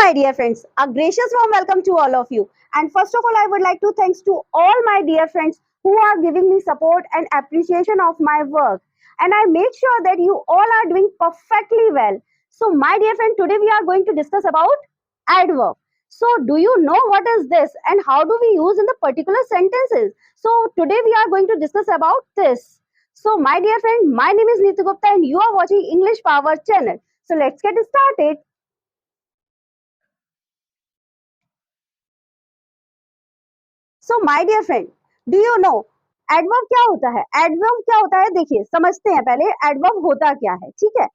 my dear friends, a gracious warm welcome to all of you. And first of all, I would like to thanks to all my dear friends who are giving me support and appreciation of my work. And I make sure that you all are doing perfectly well. So my dear friend, today we are going to discuss about adverb. So do you know what is this and how do we use in the particular sentences? So today we are going to discuss about this. So my dear friend, my name is Neetu Gupta and you are watching English Power channel. So let's get started. So my dear friend, do you know adverb क्या होता है? Adverb क्या होता है, देखिए समझते हैं पहले एडवर्ब होता क्या है, ठीक है?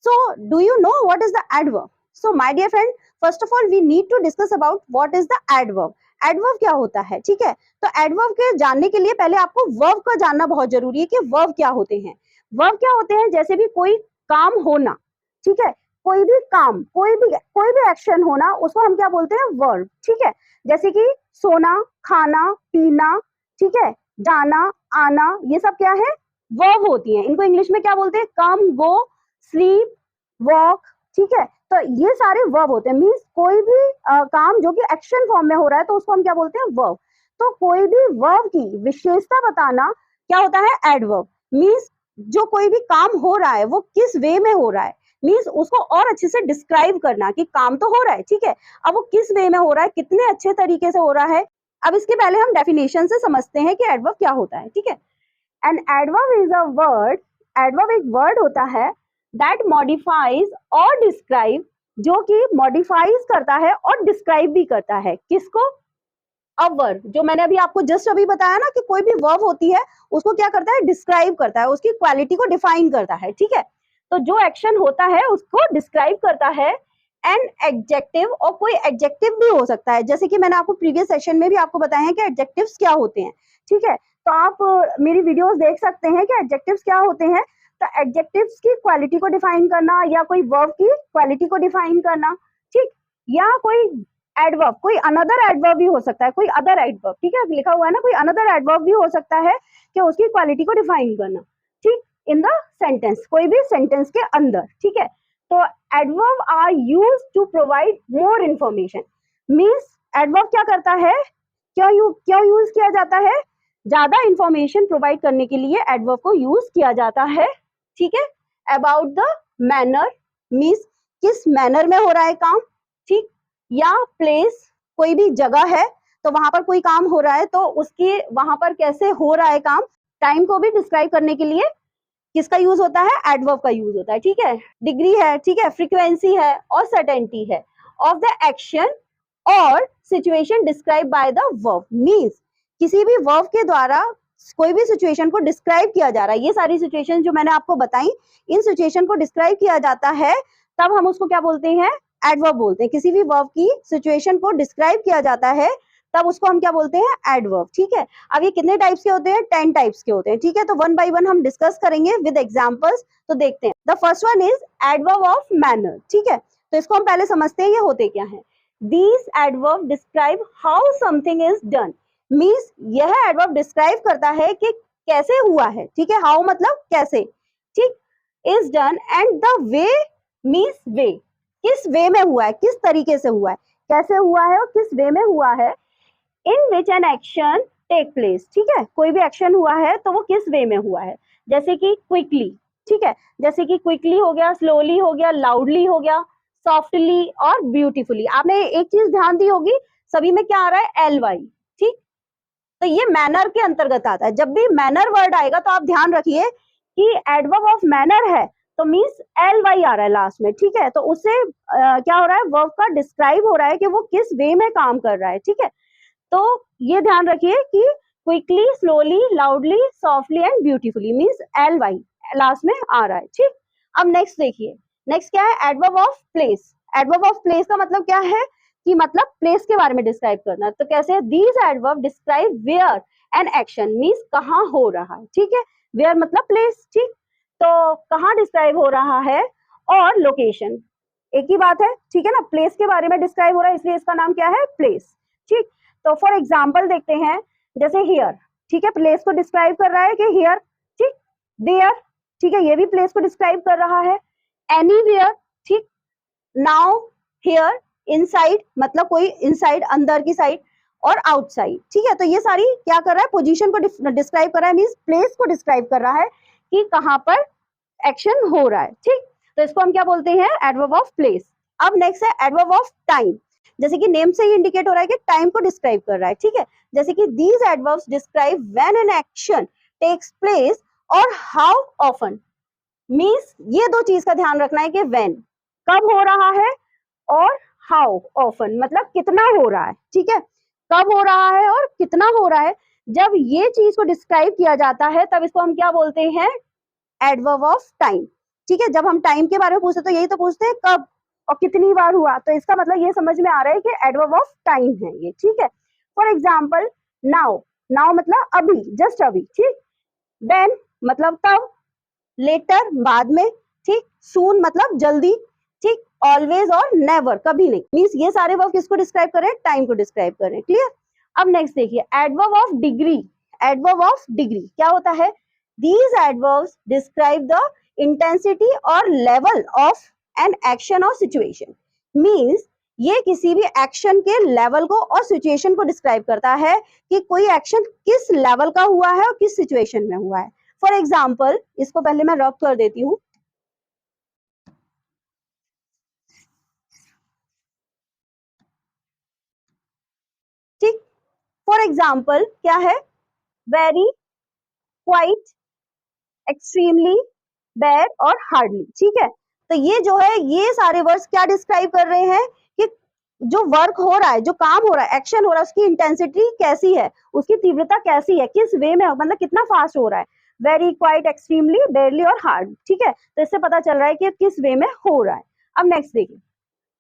So do you know what is the adverb? So my dear friend, first of all we need to discuss about what is the adverb. Adverb क्या होता है, ठीक है? तो एडवर्ब के जानने के लिए पहले आपको वर्ब का जानना बहुत जरूरी है कि वर्ब क्या होते हैं. वर्ब क्या होते हैं? जैसे भी कोई काम होना, ठीक है, कोई भी काम, कोई भी एक्शन होना, उसको हम क्या बोलते हैं? वर्ब, ठीक है? जैसे कि सोना, खाना, पीना, ठीक है, जाना, आना, ये सब क्या है? वर्ब होती हैं. इनको इंग्लिश में क्या बोलते हैं? कम, गो, स्लीप, वॉक, ठीक है? तो ये सारे वर्ब होते हैं. मींस कोई भी काम जो कि एक्शन फॉर्म में हो रहा है तो उसको हम क्या बोलते हैं? वर्ब. तो कोई भी वर्ब की विशेषता बताना क्या होता है? एडवर्ब. मींस जो कोई भी काम हो रहा है वो किस वे में हो रहा है, मींस उसको और अच्छे से डिस्क्राइब करना कि काम तो हो रहा है, ठीक है, अब वो किस वे में हो रहा है, कितने अच्छे तरीके से हो रहा है. अब इसके पहले हम डेफिनेशन से समझते हैं कि एडवर्ब क्या होता है, ठीक है? An adverb is a word, adverb एक वर्ड होता है दैट मॉडिफाइज और डिस्क्राइब, जो कि मॉडिफाइज करता है और डिस्क्राइब भी करता है. किसको? A verb. जो मैंने अभी आपको जस्ट अभी बताया ना कि कोई भी वर्ब होती है उसको क्या करता है? डिस्क्राइब करता है, उसकी क्वालिटी को डिफाइन करता है, ठीक है? तो जो एक्शन होता है उसको डिस्क्राइब करता है. एन एडजेक्टिव, और कोई एडजेक्टिव भी हो सकता है, जैसे कि मैंने आपको प्रीवियस सेशन में भी आपको बताया है कि एडजेक्टिव्स क्या होते हैं, ठीक है? तो आप मेरी वीडियोस देख सकते हैं कि एडजेक्टिव्स क्या होते हैं. तो एडजेक्टिव्स की क्वालिटी को डिफाइन करना या कोई वर्ब की क्वालिटी को डिफाइन करना, ठीक, या कोई एडवर्ब, कोई अनदर एडवर्ब भी हो सकता है, कोई अदर एडवर्ब, ठीक है, लिखा हुआ है ना, कोई अनदर एडवर्ब भी हो सकता है कि उसकी क्वालिटी को डिफाइन करना, ठीक, इन द सेंटेंस, कोई भी सेंटेंस के अंदर, ठीक है? तो adverb are used to provide more information. Means adverb क्या करता है, क्यों यूज किया जाता है? ज्यादा इंफॉर्मेशन प्रोवाइड करने के लिए एडवर्ब को यूज किया जाता है, ठीक है? अबाउट द मैनर, मींस किस मैनर में हो रहा है काम, ठीक, या प्लेस, कोई भी जगह है तो वहां पर कोई काम हो रहा है तो उसके वहां पर कैसे हो रहा है काम. टाइम को भी डिस्क्राइब करने के लिए किसका यूज होता है? एडवर्ब का यूज होता है, ठीक है? डिग्री है, ठीक है, फ्रीक्वेंसी है और सर्टेनिटी है ऑफ द एक्शन और situation describe by the verb. Means किसी भी वर्ब के द्वारा कोई भी सिचुएशन को डिस्क्राइब किया जा रहा है. ये सारी सिचुएशन जो मैंने आपको बताई, इन सिचुएशन को डिस्क्राइब किया जाता है, तब हम उसको क्या बोलते हैं? एडवर्ब बोलते हैं. किसी भी वर्ब की सिचुएशन को डिस्क्राइब किया जाता है तब उसको हम क्या बोलते हैं? एडवर्ब, ठीक है? अब ये कितने टाइप्स के होते हैं? 10 टाइप्स के होते हैं, ठीक है? तो वन बाय वन हम डिस्कस करेंगे विद एग्जांपल्स. तो देखते हैं. The first one is adverb of manner, ठीक है? तो इसको हम पहले समझते हैं ये होते क्या है. These adverb describe how something is done. Means यह एडवर्ब डिस्क्राइब करता है कि कैसे हुआ है, ठीक है? हाउ मतलब कैसे, ठीक, is done, and the way means way, किस वे में हुआ है, किस तरीके से हुआ है, कैसे हुआ है और किस वे में हुआ है. In which an action take place, ठीक है, कोई भी एक्शन हुआ है तो वो किस वे में हुआ है. जैसे कि क्विकली, ठीक है, जैसे कि क्विकली हो गया, स्लोली हो गया, लाउडली हो गया, सॉफ्टली और ब्यूटीफुली. आपने एक चीज ध्यान दी होगी, सभी में क्या आ रहा है? एल वाई, ठीक. तो ये मैनर के अंतर्गत आता है. जब भी मैनर वर्ड आएगा तो आप ध्यान रखिए कि एडवर्ब ऑफ मैनर है तो मींस एल वाई आ रहा है लास्ट में, ठीक है? तो उससे क्या हो रहा है? वर्ब का डिस्क्राइब हो रहा है कि वो किस वे में काम कर रहा है, ठीक है? तो ये ध्यान रखिए कि quickly, slowly, loudly, softly and beautifully means L Y last में आ रहा है, ठीक. अब नेक्स्ट देखिए, नेक्स्ट क्या है? Adverb of place. Adverb of place का मतलब क्या है कि मतलब प्लेस के बारे में डिस्क्राइब करना. तो कैसे है? These adverb describe where an action means कहाँ हो रहा है, ठीक है? वेयर मतलब प्लेस, ठीक. तो कहाँ डिस्क्राइब हो रहा है, और लोकेशन एक ही बात है, ठीक है ना? प्लेस के बारे में डिस्क्राइब हो रहा है इसलिए इसका नाम क्या है? प्लेस, ठीक. तो फॉर एग्जाम्पल देखते हैं, जैसे हियर, ठीक है, प्लेस को डिस्क्राइब कर रहा है कि हियर, ठीक, देयर, ठीक है, ये भी प्लेस को डिस्क्राइब कर रहा है. एनीवेयर, ठीक, नाउ, हियर, इनसाइड मतलब कोई इनसाइड अंदर की साइड, और आउटसाइड, ठीक है। तो ये सारी क्या कर रहा है, पोजीशन को डिस्क्राइब कर रहा है, मींस प्लेस को डिस्क्राइब कर रहा है कि कहां पर एक्शन हो रहा है, ठीक। तो इसको हम क्या बोलते हैं, एडवर्ब ऑफ प्लेस। अब नेक्स्ट है एडवर्ब ऑफ टाइम, जैसे कि नेम से ही इंडिकेट हो रहा है कि टाइम को डिस्क्राइब कर रहा है, ठीक है। जैसे कि these adverbs describe when an action takes place और हाउ ऑफन, मींस ये दो चीज का ध्यान रखना है कि व्हेन कब हो रहा है और हाउ ऑफन मतलब कितना हो रहा है, ठीक है। कब हो रहा है और कितना हो रहा है, जब ये चीज को डिस्क्राइब किया जाता है तब इसको हम क्या बोलते हैं, एडवर्ब ऑफ टाइम, ठीक है। जब हम टाइम के बारे में पूछते तो यही तो पूछते हैं कब और कितनी बार हुआ, तो इसका मतलब ये समझ में आ रहा है कि एडवर्ब ऑफ टाइम है ये, ठीक है। फॉर एग्जाम्पल नाउ, नाउ मतलब अभी, जस्ट अभी, ठीक। देन मतलब तब, लेटर बाद में, ठीक। सून मतलब जल्दी, ठीक। ऑलवेज और नेवर कभी नहीं, मींस ये सारे वर्ब किसको डिस्क्राइब कर रहे हैं, टाइम को डिस्क्राइब कर रहे हैं, क्लियर। अब नेक्स्ट देखिए adverb of degree, adverb of degree क्या होता है, these adverbs describe the intensity or level of an action or situation, means ये किसी भी एक्शन के लेवल को और सिचुएशन को डिस्क्राइब करता है कि कोई एक्शन किस लेवल का हुआ है और किस सिचुएशन में हुआ है। फॉर एग्जाम्पल इसको पहले मैं रब कर देती हूँ, ठीक। फॉर एग्जाम्पल क्या है, वेरी, क्वाइट, एक्सट्रीमली, बैड और हार्डली, ठीक है। तो ये जो है ये सारे वर्ड्स क्या डिस्क्राइब कर रहे हैं कि जो वर्क हो रहा है, जो काम हो रहा है, एक्शन हो रहा है, उसकी इंटेंसिटी कैसी है, उसकी तीव्रता कैसी है, किस वे में, मतलब कितना फास्ट हो रहा है, वेरी, क्वाइट, एक्सट्रीमली, बेयरली और हार्ड, ठीक है। तो इससे पता चल रहा है कि किस वे में हो रहा है। अब नेक्स्ट देखिए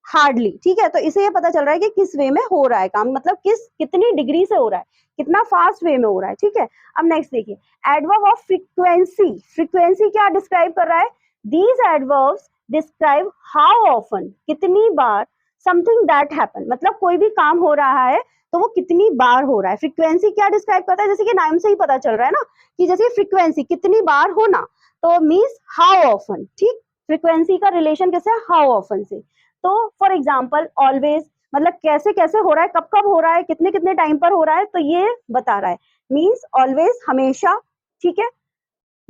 हार्डली, ठीक है। तो इसे ये पता चल रहा है कि किस वे में हो रहा है काम, मतलब कितनी डिग्री से हो रहा है, कितना फास्ट वे में हो रहा है, ठीक है। अब नेक्स्ट देखिए एडवर्ब ऑफ फ्रीक्वेंसी, फ्रीक्वेंसी क्या डिस्क्राइब कर रहा है, these adverbs describe how often कितनी बार समथिंग दैट हैपन, मतलब कोई भी काम हो रहा है तो वो कितनी बार हो रहा है। फ्रीक्वेंसी क्या डिस्क्राइब करता है, जैसे कि नाम से ही पता चल रहा है ना कि जैसे फ्रीक्वेंसी कितनी बार होना, तो मीन्स हाउ ऑफन, ठीक। फ्रीक्वेंसी का रिलेशन कैसे है, हाउ ऑफन से। तो फॉर एग्जाम्पल ऑलवेज मतलब कैसे कैसे हो रहा है, कब कब हो रहा है, कितने कितने टाइम पर हो रहा है, तो ये बता रहा है, मीन्स ऑलवेज हमेशा, ठीक है।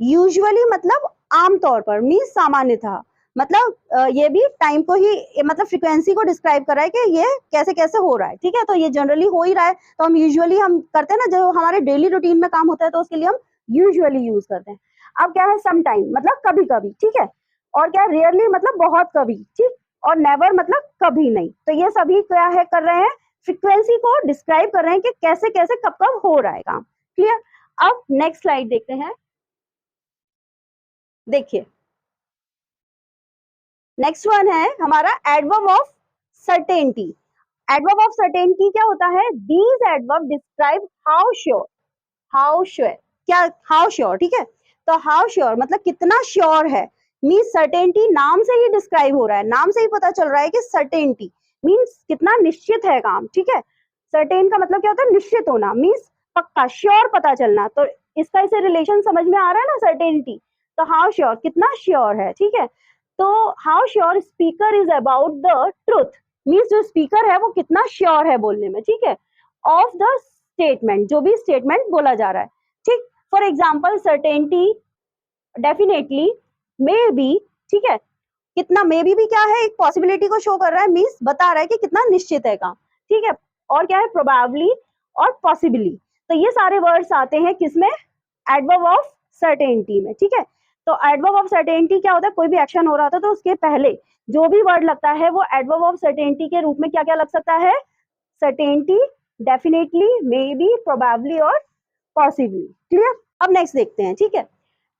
यूजुअली मतलब आमतौर पर, मीन्स सामान्यतः, मतलब ये भी टाइम को ही मतलब फ्रीक्वेंसी को डिस्क्राइब कर रहा है कि ये कैसे कैसे हो रहा है, ठीक है। तो ये जनरली हो ही रहा है, तो हम यूजुअली हम करते हैं ना, जो हमारे डेली रूटीन में काम होता है तो उसके लिए हम यूजुअली यूज करते हैं। अब क्या है सम टाइम मतलब कभी कभी, ठीक है। और क्या रेयरली मतलब बहुत कभी, ठीक। और नेवर मतलब कभी नहीं। तो ये सभी क्या है कर रहे हैं, फ्रीक्वेंसी को डिस्क्राइब कर रहे हैं कि कैसे कैसे कब कब हो रहा है काम, क्लियर। अब नेक्स्ट स्लाइड देखते हैं, देखिए नेक्स्ट वन है हमारा adverb of certainty. Adverb of certainty क्या होता है, these adverb describe how sure, how sure क्या, हाउ श्योर, ठीक है। तो हाउ श्योर मतलब कितना श्योर है, मीन्स सर्टेनिटी नाम से ही डिस्क्राइब हो रहा है, नाम से ही पता चल रहा है कि सर्टेनिटी मीन्स कितना निश्चित है काम, ठीक है। सर्टेन का मतलब क्या होता है, निश्चित होना, मीन्स पक्का, श्योर पता चलना। तो इसका इसे रिलेशन समझ में आ रहा है ना, सर्टेनिटी। तो हाउ श्योर कितना श्योर है, ठीक है। तो how sure speaker is about the truth, means जो स्पीकर है वो कितना श्योर है बोलने में, ठीक है, ऑफ द स्टेटमेंट, जो भी स्टेटमेंट बोला जा रहा है, ठीक। For example certainty, definitely, may be, ठीक है। कितना मे बी क्या है, एक पॉसिबिलिटी को शो कर रहा है, मीन्स बता रहा है कि कितना निश्चित है काम, ठीक है। और क्या है प्रोबेबली और पॉसिबली। तो ये सारे वर्ड्स आते हैं किसमें, एडवर्ब ऑफ सर्टेनिटी में, ठीक है। तो एडवर्ब ऑफ सर्टेनिटी क्या होता है, कोई भी एक्शन हो रहा था तो उसके पहले जो भी वर्ड लगता है वो एडवर्ब ऑफ सर्टेनिटी के रूप में क्या क्या लग सकता है, certainty, definitely, may be, probably और पॉसिबली, क्लियर। अब नेक्स्ट देखते हैं, ठीक है,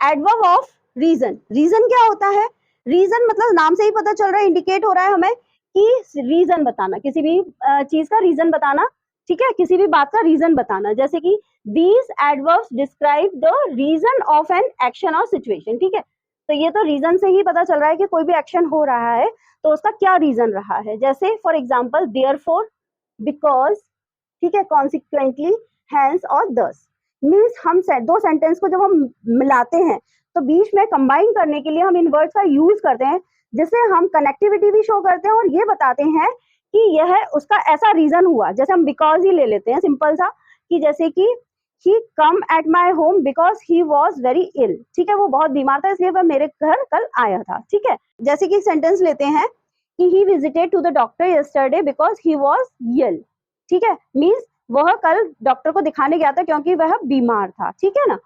एडवर्ब ऑफ रीजन। रीजन क्या होता है, रीजन मतलब नाम से ही पता चल रहा है, इंडिकेट हो रहा है हमें कि रीजन बताना, किसी भी चीज का रीजन बताना, ठीक है, किसी भी बात का रीजन बताना। जैसे कि these adverbs describe the reason of an action और सिचुएशन, ठीक है। तो ये तो रीजन से ही पता चल रहा है कि कोई भी एक्शन हो रहा है तो उसका क्या रीजन रहा है। जैसे फॉर एग्जाम्पल देयरफॉर, बिकॉज, ठीक है, कॉन्सिक्वेंटली, हैंस और दस, मीन्स हम दो सेंटेंस को जब हम मिलाते हैं तो बीच में कंबाइन करने के लिए हम इन वर्ड्स का यूज करते हैं, जिससे हम कनेक्टिविटी भी शो करते हैं और ये बताते हैं कि यह उसका ऐसा रीजन हुआ, जैसे हम बिकॉज ही ले लेते हैं सिंपल सा, कि जैसे कि he come at my home because he was very ill, ठीक है, वो बहुत बीमार था इसलिए वह मेरे घर कल आया था, ठीक है। जैसे कि एक सेंटेंस लेते हैं कि he visited to the doctor yesterday because he was ill, ठीक है, मीन्स वह कल डॉक्टर को दिखाने गया था क्योंकि वह बीमार था, ठीक है ना।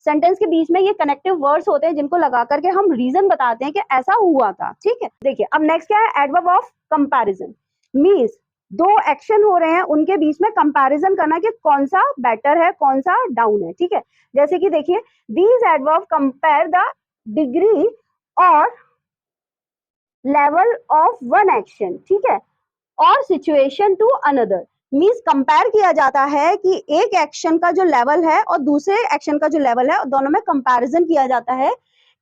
सेंटेंस के बीच में ये कनेक्टिव वर्ड्स होते हैं जिनको लगा करके हम रीजन बताते हैं कि ऐसा हुआ था, ठीक है। देखिए अब नेक्स्ट क्या है, एडवर्ब ऑफ कंपैरिजन, मीन्स दो एक्शन हो रहे हैं उनके बीच में कंपैरिजन करना कि कौन सा बेटर है कौन सा डाउन है, ठीक है। जैसे कि देखिए these adverb compare the degree और लेवल ऑफ वन एक्शन, ठीक है, और situation to another, means compare किया जाता है कि एक एक्शन का जो लेवल है और दूसरे एक्शन का जो लेवल है दोनों में कंपैरिजन किया जाता है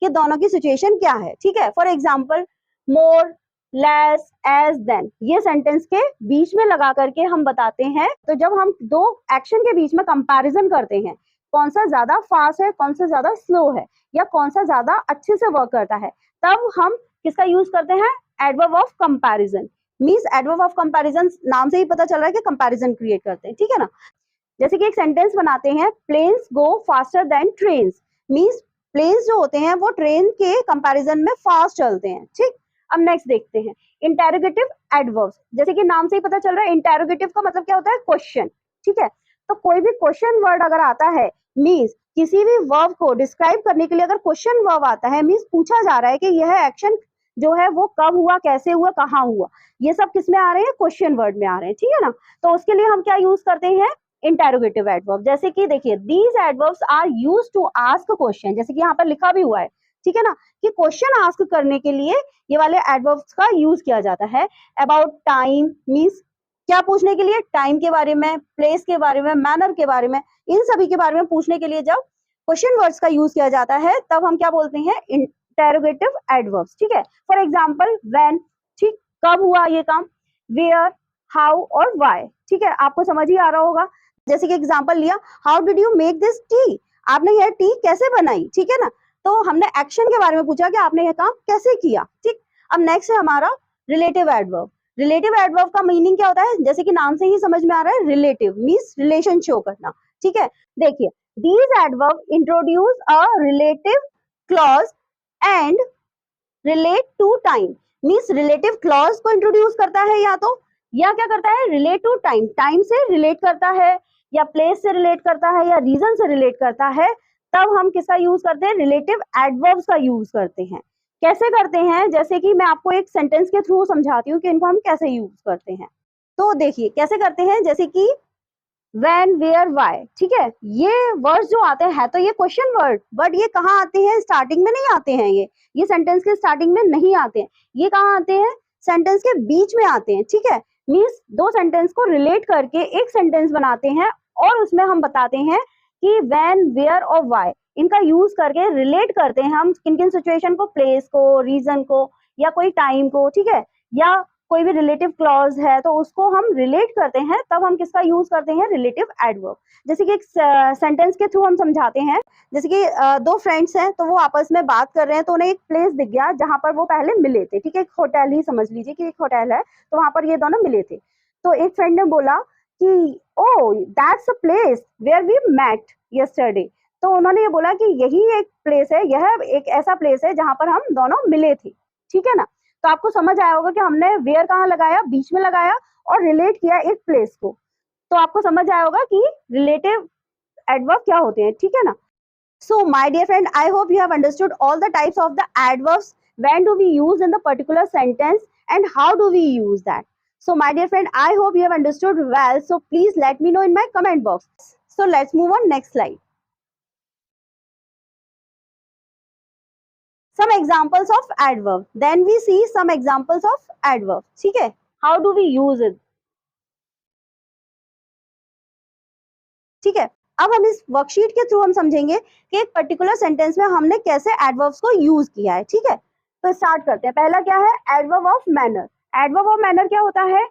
कि दोनों की सिचुएशन क्या है, ठीक है। For example more, less, as, than, ये सेंटेंस के बीच में लगा करके हम बताते हैं। तो जब हम दो एक्शन के बीच में कंपैरिजन करते हैं, कौन सा ज्यादा फास्ट है कौन सा ज्यादा स्लो है या कौन सा ज्यादा अच्छे से वर्क करता है, तब हम किसका यूज करते हैं, adverb of comparison. Means adverb of comparison नाम से ही पता चल रहा है कि कंपैरिजन क्रिएट करते हैं, ठीक है ना। जैसे कि एक सेंटेंस बनाते हैं, planes go faster than trains, means planes जो होते हैं वो ट्रेन के कंपैरिजन में फास्ट चलते हैं, ठीक। अब नेक्स्ट देखते हैं इंटेरोगेटिव एडवर्ब्स, जैसे कि नाम से ही पता चल रहा है इंटेरोगेटिव का मतलब क्या होता है, क्वेश्चन, ठीक है। तो कोई भी क्वेश्चन वर्ड अगर आता है, मीन्स किसी भी वर्ब को डिस्क्राइब करने के लिए अगर क्वेश्चन वर्ब आता है, मीन्स पूछा जा रहा है कि यह एक्शन जो है वो कब हुआ, कैसे हुआ, कहाँ हुआ, ये सब किस में आ रहे हैं, क्वेश्चन वर्ड में आ रहे हैं, ठीक है ना। तो उसके लिए हम क्या यूज करते हैं, इंटेरोगेटिव एडवर्ब। जैसे कि देखिए these adverbs are used to ask question, जैसे कि यहाँ पर लिखा भी हुआ है, ठीक है ना, कि क्वेश्चन आस्क करने के लिए ये वाले एडवर्ब्स का यूज किया जाता है। अबाउट टाइम, मीन्स क्या पूछने के लिए, टाइम के बारे में, प्लेस के बारे में, मैनर के बारे में, इन सभी के बारे में पूछने के लिए जब क्वेश्चन वर्ड्स का यूज किया जाता है तब हम क्या बोलते हैं, इंटेरोगेटिव एडवर्ब्स, ठीक है। फॉर एग्जाम्पल व्हेन, ठीक, कब हुआ ये काम, वेयर, हाउ और व्हाई, ठीक है, आपको समझ ही आ रहा होगा। जैसे कि एग्जाम्पल लिया, how did you make this T, आपने यह टी कैसे बनाई, ठीक है ना। तो हमने एक्शन के बारे में पूछा कि आपने यह काम कैसे किया, ठीक। अब नेक्स्ट है हमारा रिलेटिव एडवर्ब। रिलेटिव एडवर्ब का मीनिंग क्या होता है, जैसे कि नाम से ही समझ में आ रहा है, रिलेटिव मीन्स रिलेशन शो करना, ठीक है। देखिए these adverb introduce a relative clause and relate to time, means relative clause को इंट्रोड्यूस करता है या क्या करता है, रिलेट टू टाइम, टाइम से रिलेट करता है या प्लेस से रिलेट करता है या रीजन से रिलेट करता है, तब हम किसका यूज करते हैं, रिलेटिव एडवर्ब्स का यूज करते हैं। कैसे करते हैं, जैसे कि मैं आपको एक सेंटेंस के थ्रू समझाती हूँ कि इनको हम कैसे यूज करते हैं। तो देखिए कैसे करते हैं, जैसे कि व्हेन, वेयर, व्हाई, ठीक है, ये वर्ड्स जो आते हैं तो ये क्वेश्चन वर्ड, बट ये कहाँ आते हैं, स्टार्टिंग में नहीं आते हैं, ये सेंटेंस के स्टार्टिंग में नहीं आते हैं, ये कहाँ आते हैं, सेंटेंस के बीच में आते हैं, ठीक है। मीन्स दो सेंटेंस को रिलेट करके एक सेंटेंस बनाते हैं और उसमें हम बताते हैं कि व्हेन, वेयर और व्हाई, इनका यूज करके रिलेट करते हैं हम किन किन सिचुएशन को, प्लेस को, रीजन को या कोई टाइम को, ठीक है, या कोई भी रिलेटिव क्लॉज है तो उसको हम रिलेट करते हैं, तब हम किसका यूज करते हैं, रिलेटिव एडवर्ब। जैसे कि एक सेंटेंस के थ्रू हम समझाते हैं, जैसे कि दो फ्रेंड्स हैं तो वो आपस में बात कर रहे हैं, तो उन्हें एक प्लेस दिख गया जहां पर वो पहले मिले थे, ठीक है, एक होटल ही समझ लीजिए कि एक होटल है, तो वहां पर ये दोनों मिले थे। तो एक फ्रेंड ने बोला कि oh that's a place where we met yesterday, तो उन्होंने ये बोला कि यही एक प्लेस है, यह एक ऐसा प्लेस है जहां पर हम दोनों मिले थे, ठीक है ना। तो आपको समझ आया होगा कि हमने वेयर कहाँ लगाया, बीच में लगाया और रिलेट किया एक प्लेस को, तो आपको समझ आया होगा कि रिलेटिव एडवर्ब क्या होते हैं, ठीक है ना। So my dear friend, I hope you have understood all the types of the adverbs, when do we use in the particular sentence and how do we use that. So my dear friend, I hope you have understood well, so please let me know in my comment box. So let's move on next slide. Some examples of adverb. Then we see some examples of adverb. ठीक है? How do we use it? ठीक है, अब हम इस worksheet के through हम समझेंगे कि एक पर्टिकुलर सेंटेंस में हमने कैसे एडवर्ब्स को यूज किया है. ठीक है, तो स्टार्ट करते हैं. पहला क्या है, adverb of manner. Adverb of manner क्या होता है?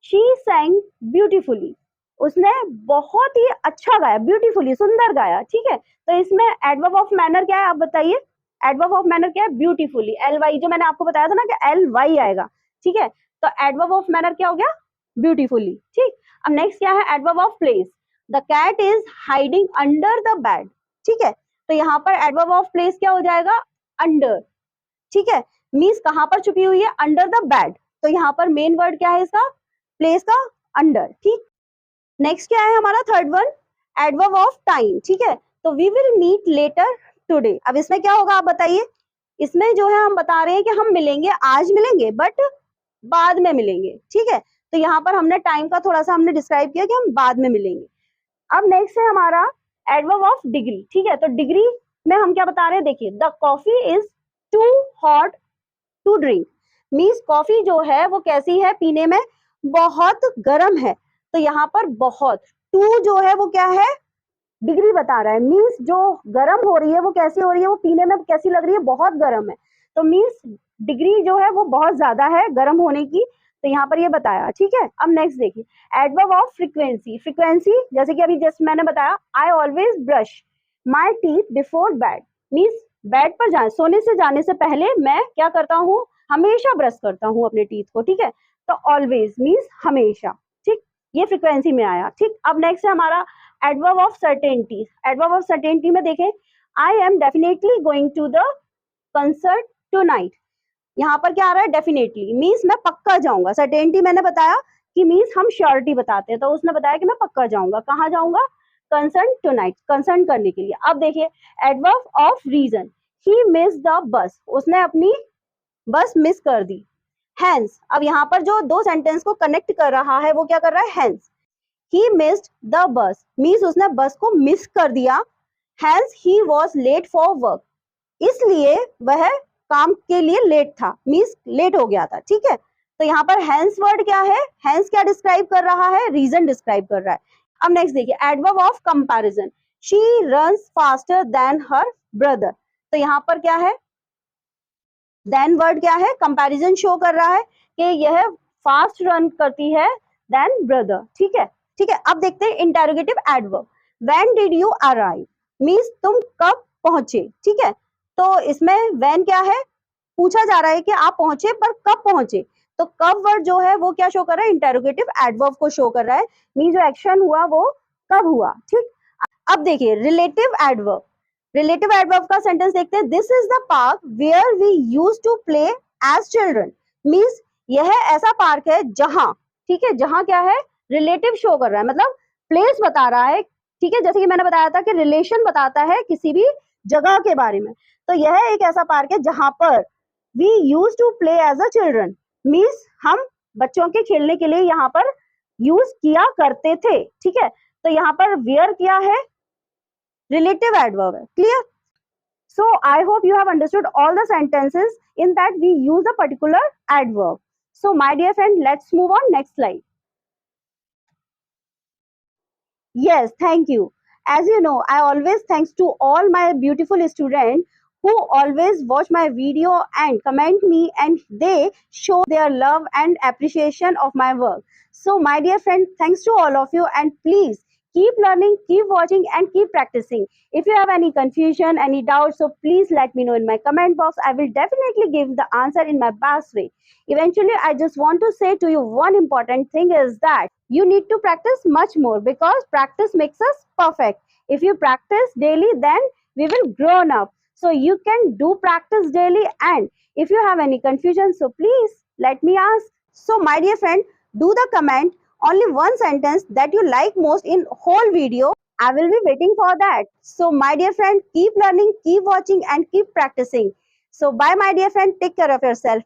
शी sang ब्यूटीफुली, उसने बहुत ही अच्छा गाया, ब्यूटीफुली, सुंदर गाया. ठीक है, तो इसमें एडवर्ब ऑफ मैनर क्या है, आप बताइए. एडवर्ब ऑफ मैनर क्या है? ब्यूटीफुली. एल वाई, जो मैंने आपको बताया था ना कि एल वाई आएगा. ठीक है, तो एडवर्ब ऑफ मैनर क्या हो गया? ब्यूटीफुली, ठीक। अब नेक्स्ट क्या है, adverb of place, the cat is hiding under the bed, ठीक है। तो यहाँ पर एडवर्ब ऑफ प्लेस क्या हो जाएगा, अंडर, ठीक है, मीन्स कहां पर छुपी हुई है, अंडर द बेड। तो यहाँ पर मेन वर्ड क्या है इसका, प्लेस का, अंडर, ठीक। नेक्स्ट क्या है हमारा third one, adverb of time, ठीक है। तो we will meet later today. अब इसमें क्या होगा आप बताइए, इसमें जो है हम बता रहे हैं कि हम मिलेंगे, आज मिलेंगे बट बाद में मिलेंगे, ठीक है। तो यहाँ पर हमने टाइम का थोड़ा सा हमने डिस्क्राइब किया कि हम बाद में मिलेंगे। अब नेक्स्ट है हमारा एडवर्ब ऑफ डिग्री, ठीक है। तो डिग्री में हम क्या बता रहे हैं, देखिए, the coffee is too hot to drink, means coffee जो है वो कैसी है, पीने में बहुत गर्म है। तो यहाँ पर बहुत, टू जो है वो क्या है, डिग्री बता रहा है, मीन्स जो गर्म हो रही है वो कैसी हो रही है, वो पीने में कैसी लग रही है, बहुत गर्म है। तो मीन्स डिग्री जो है वो बहुत ज्यादा है गर्म होने की, तो यहाँ पर ये बताया, ठीक है। अब नेक्स्ट देखिए, एडवर्ब ऑफ फ्रीक्वेंसी, फ्रीक्वेंसी जैसे कि अभी जस्ट मैंने बताया, I always brush my teeth before bed, means bed पर जाए, सोने से जाने से पहले मैं क्या करता हूँ, हमेशा ब्रश करता हूँ अपने टीथ को, ठीक है। तो ऑलवेज मीन्स हमेशा, ठीक, ये फ्रीक्वेंसी में आया, ठीक। अब नेक्स्ट है हमारा adverb of certainty, adverb of certainty में देखें, I am definitely going to the concert tonight, यहाँ पर क्या आ रहा है, डेफिनेटली, मीन्स मैं पक्का जाऊंगा। सर्टेनिटी मैंने बताया कि मीन्स हम श्योरिटी बताते हैं, तो उसने बताया कि मैं पक्का जाऊंगा, कहाँ जाऊंगा, कंसर्न टुनाइट, कंसर्न करने के लिए। अब देखिए adverb of reason, he miss the bus, उसने अपनी बस मिस कर दी। हैंस, अब यहाँ पर जो दो सेंटेंस को कनेक्ट कर रहा है वो क्या कर रहा है, hence, he missed the bus, means उसने बस को मिस कर दिया। Hence he was late for work, इसलिए वह काम के लिए लेट था, मीन्स लेट हो गया था, ठीक है। तो यहाँ पर हैंस वर्ड क्या है, हैंस क्या डिस्क्राइब कर रहा है, रीजन डिस्क्राइब कर रहा है। अब नेक्स्ट देखिए, adverb of comparison, she runs faster than her brother, तो यहाँ पर क्या है, देन वर्ड क्या है, कंपैरिजन शो कर रहा है कि यह फास्ट रन करती है देन ब्रदर, ठीक है, ठीक है। अब देखते हैं interrogative adverb, when did you arrive, means तुम कब पहुंचे, ठीक है। तो इसमें व्हेन क्या है, पूछा जा रहा है कि आप पहुंचे पर कब पहुंचे, तो कब वर्ड जो है वो क्या शो कर रहा है, इंटेरोगेटिव एडवर्ब को शो कर रहा है, मीन जो एक्शन हुआ वो कब हुआ, ठीक। अब देखिए रिलेटिव एडवर्ब, रिलेटिव एडवर्ब का सेंटेंस देखते हैं, this is the park where we used to play as children, means यह ऐसा पार्क है जहां, ठीक है, जहां क्या है, रिलेटिव शो कर रहा है, मतलब प्लेस बता रहा है, ठीक है। जैसे कि मैंने बताया था कि रिलेशन बताता है किसी भी जगह के बारे में, तो यह एक ऐसा पार्क है जहां पर we use to play as a children, means हम बच्चों के खेलने के लिए यहाँ पर यूज किया करते थे, ठीक है। तो यहाँ पर वेयर क्या है, relative adverb है, clear? So I hope you have understood all the sentences in that we use a particular adverb. So my dear friend, let's move on next slide. Yes, thank you. As you know, I always thanks to all my beautiful students who always watch my video and comment me, and they show their love and appreciation of my work. So my dear friend, thanks to all of you, and please keep learning, keep watching, and keep practicing. If you have any confusion, any doubts, so please let me know in my comment box. I will definitely give the answer in my best way. Eventually, I just want to say to you one important thing is that you need to practice much more, because practice makes us perfect. If you practice daily, then we will grown up. So you can do practice daily, and if you have any confusion, so please let me ask. So my dear friend, do the comment only one sentence that you like most in whole video. I will be waiting for that. So my dear friend, keep learning, keep watching, and keep practicing. So bye my dear friend, take care of yourself.